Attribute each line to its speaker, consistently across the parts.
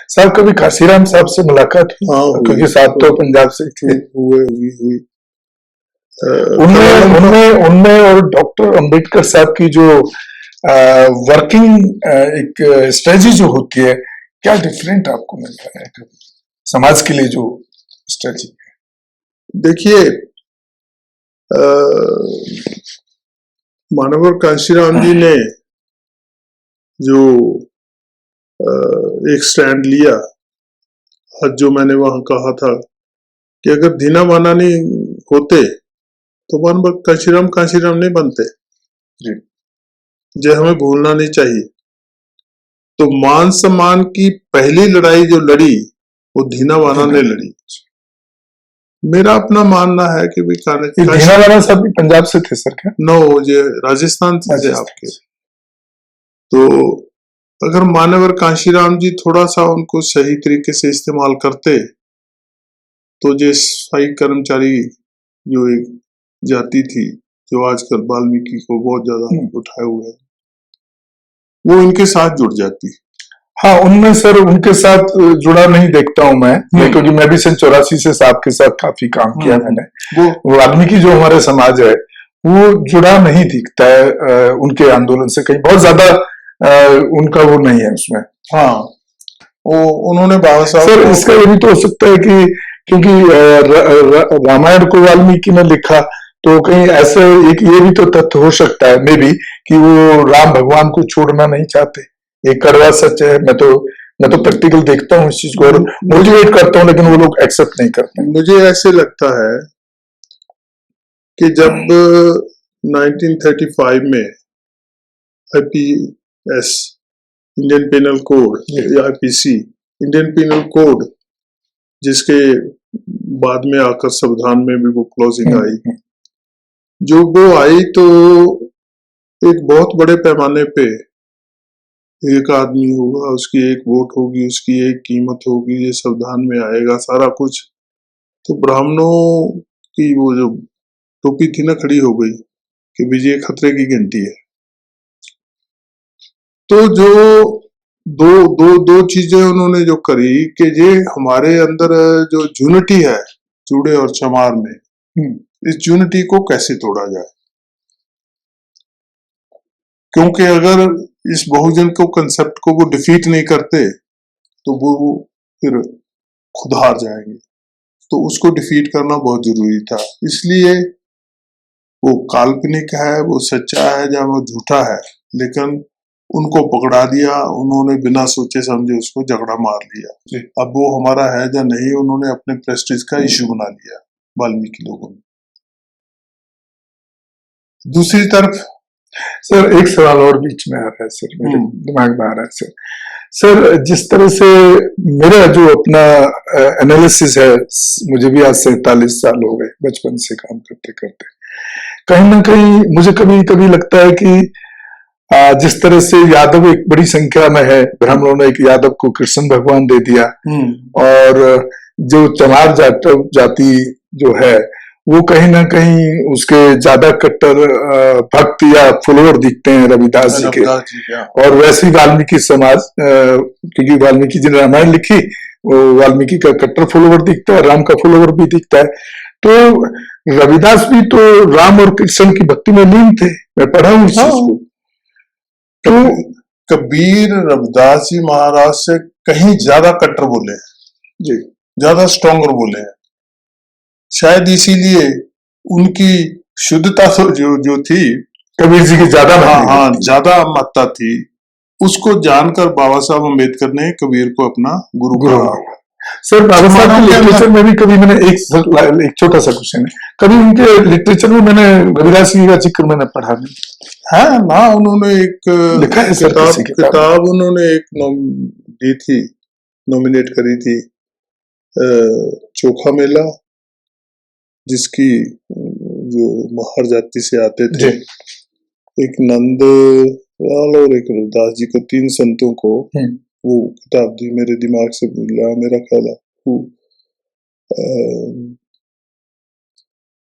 Speaker 1: साहब कभी काशीराम साहब से मुलाकात हुई?
Speaker 2: हाँ
Speaker 1: क्योंकि साहब तो पंजाब से थे।
Speaker 2: हुई।
Speaker 1: उनमें उनमें उनमें और डॉक्टर अंबेडकर साहब की जो वर्किंग एक स्ट्रेटजी जो होती है, क्या डिफरेंट आपको मिल रहा है समाज के लिए जो स्ट्रेटजी?
Speaker 2: देखिए, मानवर कांशीराम जी ने जो एक स्टैंड लिया, आज जो मैंने वहां कहा था कि अगर दीना माना नहीं होते तो मानवर कांशीराम नहीं बनते, जो हमें भूलना नहीं चाहिए। तो मान सम्मान की पहली लड़ाई जो लड़ी वो दीना माना ने लड़ी। मेरा अपना मानना है कि
Speaker 1: दीना माना साहब भी पंजाब से थे सर क्या?
Speaker 2: नो, ये राजस्थान से थे आपके। तो अगर मानवर कांशीराम जी थोड़ा सा उनको सही तरीके से इस्तेमाल करते तो जो सफाई कर्मचारी जो एक जाति थी जो आजकल वाल्मीकि को बहुत ज्यादा उठाए हुए है, वो इनके साथ जुड़ जाती।
Speaker 1: हाँ, उनमें सर उनके साथ जुड़ा नहीं देखता हूं मैं, क्योंकि मैं भी सन 84 से साहब के साथ काफी काम किया मैंने। वो वाल्मीकि जो हमारे समाज है वो जुड़ा नहीं दिखता है उनके आंदोलन से, कहीं बहुत ज्यादा उनका वो नहीं है उसमें।
Speaker 2: हाँ, वो उन्होंने बाबा साहब
Speaker 1: सर इसका ये भी तो हो सकता है कि क्योंकि रामायण को वाल्मीकि ने लिखा, तो कहीं ऐसे एक ये भी तो तथ्य हो सकता है मे बी कि वो राम भगवान को छोड़ना नहीं चाहते। एक कड़वा सच है। मैं तो प्रैक्टिकल देखता हूँ इस चीज को और मोटिवेट करता हूँ, लेकिन वो लोग एक्सेप्ट नहीं करते।
Speaker 2: मुझे ऐसे लगता है कि जब 1935 में आईपीएस इंडियन पेनल कोड या आईपीसी इंडियन पेनल कोड, जिसके बाद में आकर संविधान में भी वो क्लॉजिंग आई, जो वो आई तो एक बहुत बड़े पैमाने पे एक आदमी होगा, उसकी एक वोट होगी, उसकी एक कीमत होगी, ये संविधान में आएगा सारा कुछ। तो ब्राह्मणों की वो जो टोपी थी ना खड़ी हो गई कि विजय खतरे की घंटी है। तो जो दो चीजें उन्होंने जो करी कि ये हमारे अंदर जो यूनिटी है चूड़े और चमार में, इस यूनिटी को कैसे तोड़ा जाए, क्योंकि अगर इस बहुजन को कंसेप्ट को वो डिफीट नहीं करते तो वो फिर खुद हार जाएंगे। तो उसको डिफीट करना बहुत जरूरी था, इसलिए वो काल्पनिक है, वो सच्चा है या वो झूठा है, लेकिन उनको पकड़ा दिया उन्होंने, बिना सोचे समझे उसको झगड़ा मार लिया। अब वो हमारा है या नहीं, उन्होंने अपने प्रेस्टीज का इश्यू बना लिया वाल्मीकि लोगों ने। दूसरी तरफ
Speaker 1: सर एक सवाल और बीच में आ रहा है सर, मेरे दिमाग में आ रहा है सर, जिस तरह से मेरा जो अपना एनालिसिस है, मुझे भी आज 47 साल हो गए बचपन से काम करते करते, कहीं ना कहीं मुझे कभी कभी लगता है कि जिस तरह से यादव एक बड़ी संख्या में है, ब्राह्मणों ने एक यादव को कृष्ण भगवान दे दिया, और जो चमार जाति जो है वो कहीं ना कहीं उसके ज्यादा कट्टर भक्त या फॉलोअर दिखते हैं रविदास जी के, और वैसे ही वाल्मीकि समाज, क्योंकि वाल्मीकि जी ने रामायण लिखी, वो वाल्मीकि का कट्टर फॉलोअर दिखता है, राम का फॉलोअर भी दिखता है। तो रविदास भी तो राम और कृष्ण की भक्ति में लीन थे, मैं पढ़ा हूं इस चीज को।
Speaker 2: तो कबीर रविदास जी महाराज से कहीं ज्यादा कट्टर बोले जी, ज्यादा स्ट्रॉन्गर बोले हैं, शायद इसीलिए उनकी शुद्धता जो थी
Speaker 1: कबीर जी की ज्यादा,
Speaker 2: ज्यादा महत्ता थी। उसको जानकर बाबा साहब अम्बेडकर ने कबीर को अपना गुरु कहा।
Speaker 1: सर बाबा साहब के लिटरेचर में भी कभी मैंने एक छोटा सा क्वेश्चन है, कभी उनके लिटरेचर में मैंने रविदास जी का जिक्र मैंने पढ़ा नहीं
Speaker 2: है ना। उन्होंने एक
Speaker 1: लिखा है सर,
Speaker 2: किताब उन्होंने एक दी थी, नॉमिनेट करी थी, चोखा मेला, जिसकी जो महार जाति से आते थे, एक नंद लाल और एक रविदास जी को, 3 संतों को वो किताब दी। मेरे दिमाग से भूल रहा, मेरा ख्याल है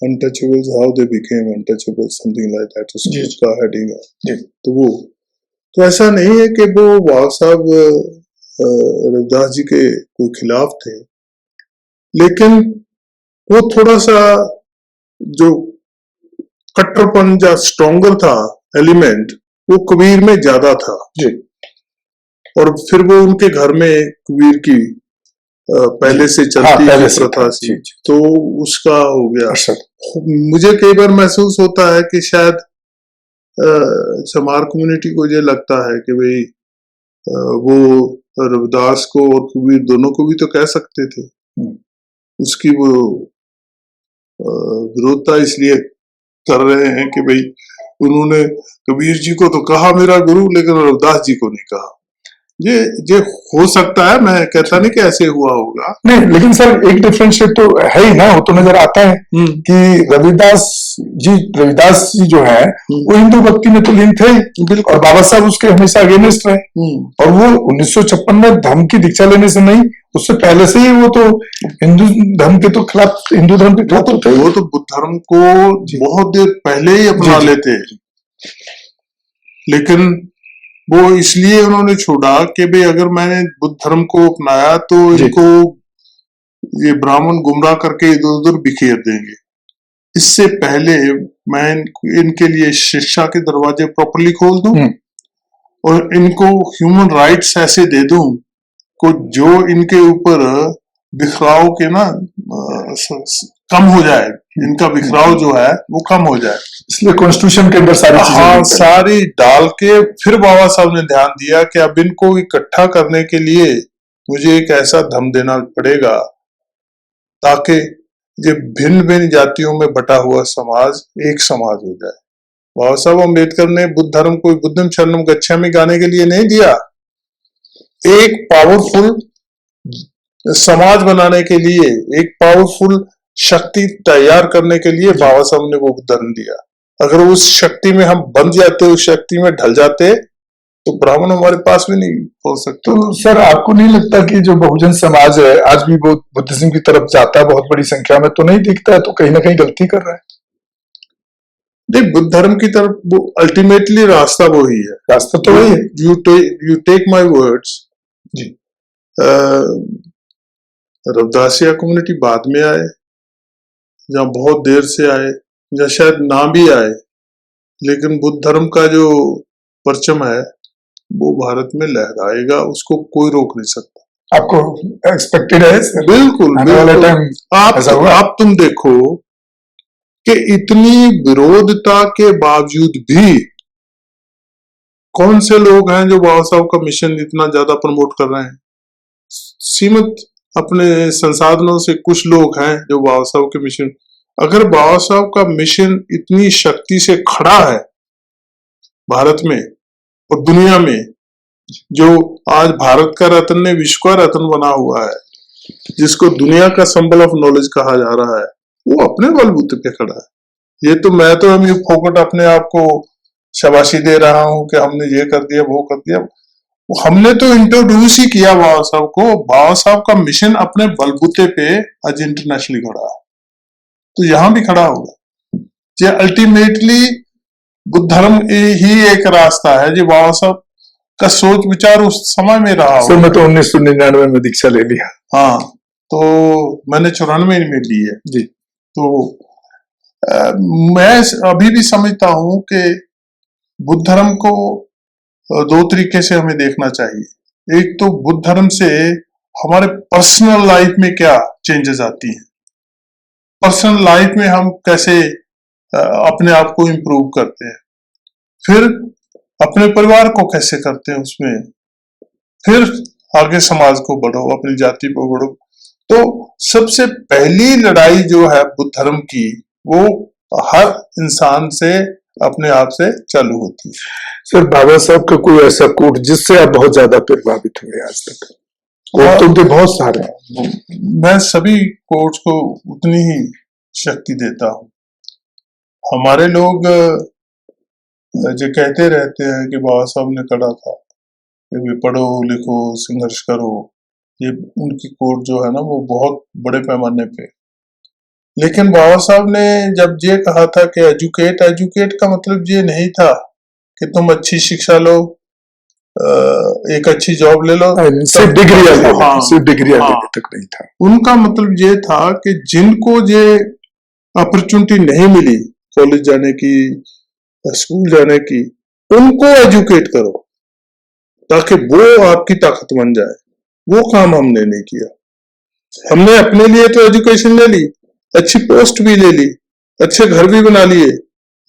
Speaker 2: untouchables, how they became untouchables, something like that, उसका हेडिंग है। तो वो तो ऐसा नहीं है कि वो बाबा साहब रविदास जी के कोई खिलाफ थे, लेकिन वो थोड़ा सा जो कट्टरपन या स्ट्रोंगर था एलिमेंट, वो कबीर में ज्यादा था
Speaker 1: जी
Speaker 2: और फिर वो उनके घर में कबीर की पहले से
Speaker 1: हाँ
Speaker 2: चलती
Speaker 1: पहले
Speaker 2: हुई
Speaker 1: से
Speaker 2: प्रथा
Speaker 1: था
Speaker 2: थी,
Speaker 1: जी जी
Speaker 2: तो उसका हो गया।
Speaker 1: असर
Speaker 2: मुझे कई बार महसूस होता है कि शायद चमार कम्युनिटी को ये लगता है कि भाई वो रविदास को और कबीर दोनों को भी तो कह सकते थे, उसकी वो विरोधता इसलिए कर रहे हैं कि भाई उन्होंने कबीर जी को तो कहा मेरा गुरु, लेकिन रविदास जी को नहीं कहा। ये हो सकता है, मैं कहता नहीं कि ऐसे हुआ होगा।
Speaker 1: नहीं, लेकिन सर एक डिफरेंशिएट तो है ही ना, वो तो नजर आता है कि रविदास रविदास जी जो है वो हिंदू भक्ति में तो लीन थे
Speaker 2: बिल्कुल।
Speaker 1: और बाबा साहब उसके हमेशा अगेंस्ट रहे और वो 1956 में धर्म की दीक्षा लेने से नहीं, उससे पहले से ही वो तो हिंदू धर्म के तो खिलाफ, हिंदू धर्म के खिलाफ तो थे।
Speaker 2: वो तो बुद्ध धर्म को बहुत देर पहले ही अपना लेते, लेकिन वो इसलिए उन्होंने छोड़ा कि भाई अगर मैंने बुद्ध धर्म को अपनाया तो इनको ये ब्राह्मण गुमराह करके इधर उधर बिखेर देंगे। इससे पहले मैं इनके लिए शिक्षा के दरवाजे प्रॉपर्ली खोल दूं और इनको ह्यूमन राइट्स ऐसे दे दूं को जो इनके ऊपर बिखराव के ना कम हो जाए, इनका बिखराव जो है वो कम हो जाए,
Speaker 1: इसलिए कॉन्स्टिट्यूशन के अंदर सारी
Speaker 2: हाँ सारी डाल के फिर बाबा साहब ने ध्यान दिया कि अब इनको इकट्ठा करने के लिए मुझे एक ऐसा धर्म देना पड़ेगा ताकि ये भिन्न भिन्न जातियों में बटा हुआ समाज एक समाज हो जाए। बाबा साहब अम्बेडकर ने बुद्ध धर्म को बुद्धम शरणम गच्छामि गाने के लिए नहीं दिया, एक पावरफुल समाज बनाने के लिए, एक पावरफुल शक्ति तैयार करने के लिए बाबा साहब ने वो धर्म दिया। अगर उस शक्ति में हम बन जाते, उस शक्ति में ढल जाते, तो ब्राह्मण हमारे पास भी नहीं हो सकते।
Speaker 1: तो सर आपको नहीं लगता कि जो बहुजन समाज है आज भी वो बुद्धिज्म की तरफ जाता है बहुत बड़ी संख्या में, तो नहीं दिखता है, तो कहीं ना कहीं गलती कर रहा है?
Speaker 2: नहीं, बुद्ध धर्म की तरफ वो अल्टीमेटली रास्ता वो ही है,
Speaker 1: रास्ता तो वही है।
Speaker 2: You take my words ji. Ravidassia community बाद में आए, जहाँ बहुत देर से आए, या शायद ना भी आए, लेकिन बुद्ध धर्म का जो परचम है वो भारत में लहराएगा, उसको कोई रोक नहीं सकता।
Speaker 1: आपको एक्सपेक्टेड है?
Speaker 2: बिल्कुल बिल्कुल। आप तुम देखो कि इतनी विरोधता के बावजूद भी कौन से लोग हैं जो बाबा साहब का मिशन इतना ज्यादा प्रमोट कर रहे हैं। सीमित अपने संसाधनों से कुछ लोग हैं जो बाबा साहब के मिशन, अगर बाबा साहब का मिशन इतनी शक्ति से खड़ा है भारत में और दुनिया में, जो आज भारत का रत्न ने विश्व का रत्न बना हुआ है, जिसको दुनिया का सिंबल ऑफ नॉलेज कहा जा रहा है, वो अपने बलबूते पे खड़ा है। ये तो मैं तो हम फोकट अपने आप को शाबाशी दे रहा हूं कि हमने ये कर दिया वो कर दिया, हमने तो इंट्रोड्यूस ही किया बाबा साहब को। बाबा साहब का मिशन अपने बलबूते पे आज इंटरनेशनली खड़ा है, तो यहां भी खड़ा होगा। ये अल्टीमेटली बुद्ध धर्म ही एक रास्ता है जो बाबा साहब का सोच विचार उस समय में रहा।
Speaker 1: सर मैं तो 1999 में दीक्षा ले लिया।
Speaker 2: हाँ, तो मैंने 94 में ली है
Speaker 1: जी।
Speaker 2: तो मैं अभी भी समझता हूं कि बुद्ध धर्म को दो तरीके से हमें देखना चाहिए। एक तो बुद्ध धर्म से हमारे पर्सनल लाइफ में क्या चेंजेस आती हैं, पर्सनल लाइफ में हम कैसे अपने आप को इम्प्रूव करते हैं, फिर अपने परिवार को कैसे करते हैं उसमें, फिर आगे समाज को बढ़ो, अपनी जाति को बढ़ो। तो सबसे पहली लड़ाई जो है बुद्ध धर्म की, वो हर इंसान से अपने आप से चालू होती है।
Speaker 1: सर बाबा साहब का कोई ऐसा कोट जिससे आप बहुत ज्यादा प्रभावित हुए आज तक? कोट तो उनके बहुत सारे हैं।
Speaker 2: मैं सभी कोट्स को उतनी ही शक्ति देता हूँ। हमारे लोग जो कहते रहते हैं कि बाबा साहब ने कहा था कि पढ़ो लिखो संघर्ष करो, ये उनकी कोट जो है ना वो बहुत बड़े पैमाने पे, लेकिन बाबा साहब ने जब ये कहा था कि एजुकेट, एजुकेट का मतलब ये नहीं था कि तुम अच्छी शिक्षा लो, एक अच्छी जॉब ले लो।
Speaker 1: सिर्फ डिग्री
Speaker 2: हाँ,
Speaker 1: सिर्फ डिग्री
Speaker 2: हाँ।
Speaker 1: तक नहीं था।
Speaker 2: उनका मतलब ये था कि जिनको ये अपॉर्चुनिटी नहीं मिली कॉलेज जाने की, स्कूल जाने की, उनको एजुकेट करो ताकि वो आपकी ताकत बन जाए। वो काम हमने नहीं किया। हमने अपने लिए तो एजुकेशन ले ली, अच्छी पोस्ट भी ले ली, अच्छे घर भी बना लिए,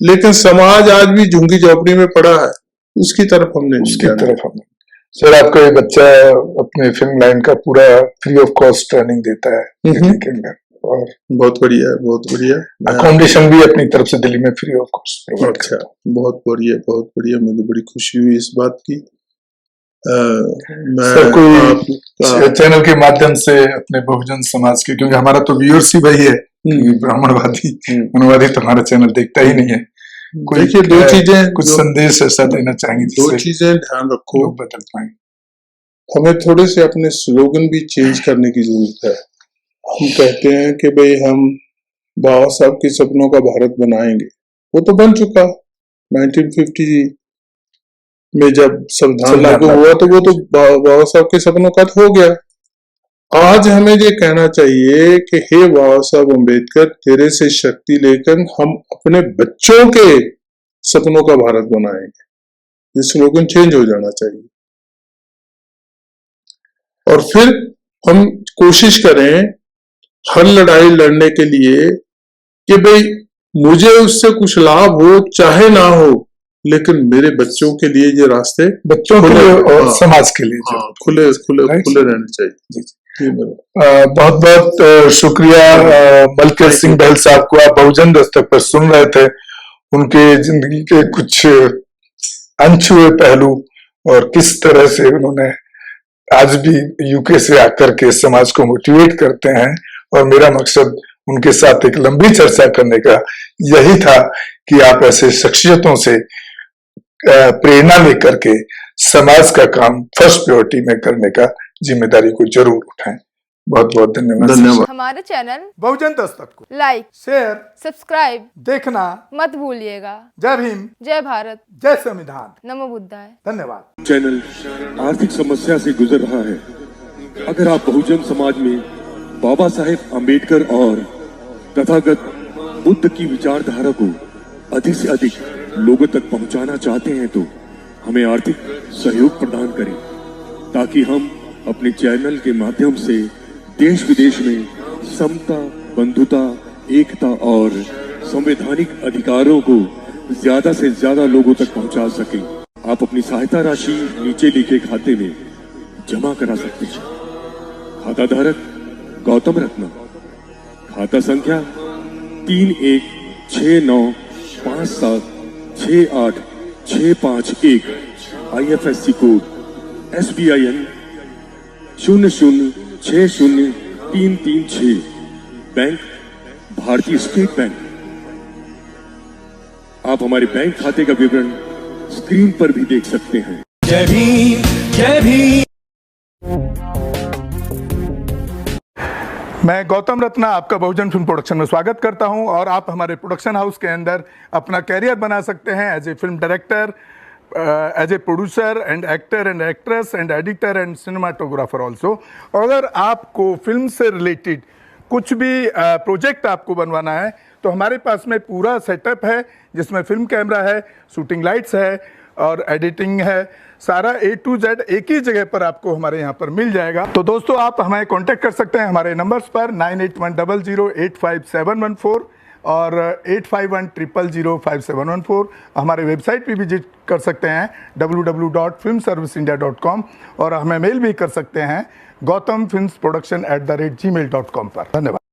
Speaker 2: लेकिन समाज आज भी झुंगी झोपड़ी में पड़ा है, उसकी तरफ हमने नहीं
Speaker 1: उसकी
Speaker 2: जाना।
Speaker 1: तरफ हम सर, आपका ये बच्चा अपने फिल्म लाइन का पूरा फ्री ऑफ कॉस्ट ट्रेनिंग देता है दिल्ली के अंदर, और
Speaker 2: बहुत बढ़िया है, बहुत बढ़िया।
Speaker 1: अकोमोडेशन भी अपनी तरफ से दिल्ली में फ्री ऑफ कॉस्ट प्रोवाइड
Speaker 2: अच्छा, बहुत बढ़िया, बहुत बढ़िया। मुझे बड़ी खुशी हुई इस बात की। मैं
Speaker 1: सर, कोई
Speaker 2: आपका
Speaker 1: चैनल के माध्यम से अपने बहुजन समाज के, क्योंकि हमारा तो व्यूअर्स ही वही है कि ब्राह्मणवादी मनवादी तो हमारा चैनल देखता ही नहीं है, कोई
Speaker 2: देखिए दो चीजें,
Speaker 1: कुछ संदेश ऐसा देना चाहेंगे
Speaker 2: दो
Speaker 1: जिससे
Speaker 2: चीजें ध्यान रखो,
Speaker 1: लोग बदल पाए।
Speaker 2: हमें थोड़े से अपने स्लोगन भी चेंज करने की जरूरत है। हम कहते हैं कि भाई हम बाबा साहब के सपनों का भारत बनाएंगे, वो तो बन चुका। 1950 में जब संविधान लागू हुआ तो वो तो बाबा साहब के सपनों का तो हो गया। आज हमें ये कहना चाहिए कि हे बाबा साहब अम्बेडकर, तेरे से शक्ति लेकर हम अपने बच्चों के सपनों का भारत बनाएंगे। ये स्लोगन चेंज हो जाना चाहिए। और फिर हम कोशिश करें हर लड़ाई लड़ने के लिए कि भाई मुझे उससे कुछ लाभ हो चाहे ना हो, लेकिन मेरे बच्चों के लिए ये रास्ते,
Speaker 1: बच्चों के लिए और समाज के लिए
Speaker 2: खुले खुले खुले रहने चाहिए।
Speaker 1: बहुत बहुत शुक्रिया मलकर सिंह बहल साहब को। आप बहुजन दस्तक पर सुन रहे थे उनके जिंदगी के कुछ अनछुए पहलू, और किस तरह से उन्होंने आज भी यूके से आकर के समाज को मोटिवेट करते हैं। और मेरा मकसद उनके साथ एक लंबी चर्चा करने का यही था कि आप ऐसे शख्सियतों से प्रेरणा लेकर के समाज का काम फर्स्ट प्रायोरिटी में करने का जिम्मेदारी को जरूर उठाएं। बहुत बहुत धन्यवाद।
Speaker 3: हमारे चैनल
Speaker 4: बहुजन दस्तक को
Speaker 3: लाइक,
Speaker 4: शेयर,
Speaker 3: सब्सक्राइब
Speaker 4: देखना
Speaker 3: मत भूलिएगा।
Speaker 4: जय भीम,
Speaker 3: जय भारत,
Speaker 4: जय संविधान।
Speaker 3: नमो बुद्धाय।
Speaker 4: धन्यवाद।
Speaker 5: चैनल आर्थिक समस्या से गुजर रहा है। अगर आप बहुजन समाज में बाबा साहेब अम्बेडकर और तथागत बुद्ध की विचारधारा को अधिक से अधिक लोगों तक पहुंचाना चाहते हैं तो हमें आर्थिक सहयोग प्रदान करें, ताकि हम अपने चैनल के माध्यम से देश विदेश में समता, बंधुता, एकता और संवैधानिक अधिकारों को ज्यादा से ज्यादा लोगों तक पहुंचा सकें। आप अपनी सहायता राशि नीचे लिखे खाते में जमा करा सकते हैं। खाता धारक गौतम रत्न, खाता संख्या 3169576865 IFSC कोड SBIN 0060336, बैंक भारतीय स्टेट बैंक। आप हमारे बैंक खाते का विवरण स्क्रीन पर भी देख सकते हैं।
Speaker 6: जय भीम, जय भीम।
Speaker 4: मैं गौतम रत्ना आपका बहुजन फिल्म प्रोडक्शन में स्वागत करता हूं, और आप हमारे प्रोडक्शन हाउस के अंदर अपना कैरियर बना सकते हैं as a film director, as a producer and actor and actress and editor and cinematographer also. अगर आपको फिल्म से रिलेटेड कुछ भी प्रोजेक्ट आपको बनवाना है तो हमारे पास में पूरा सेटअप है, जिसमें फिल्म कैमरा है, शूटिंग लाइट्स है और एडिटिंग है। सारा A to Z एक ही जगह पर आपको हमारे यहाँ पर मिल जाएगा। तो दोस्तों, आप हमें कांटेक्ट कर सकते हैं हमारे नंबर्स पर 9810085714 और 8510005714। हमारे वेबसाइट पे विजिट कर सकते हैं www.filmserviceindia.com, और हमें मेल भी कर सकते हैं gautamfilmsproduction@gmail.com पर। धन्यवाद।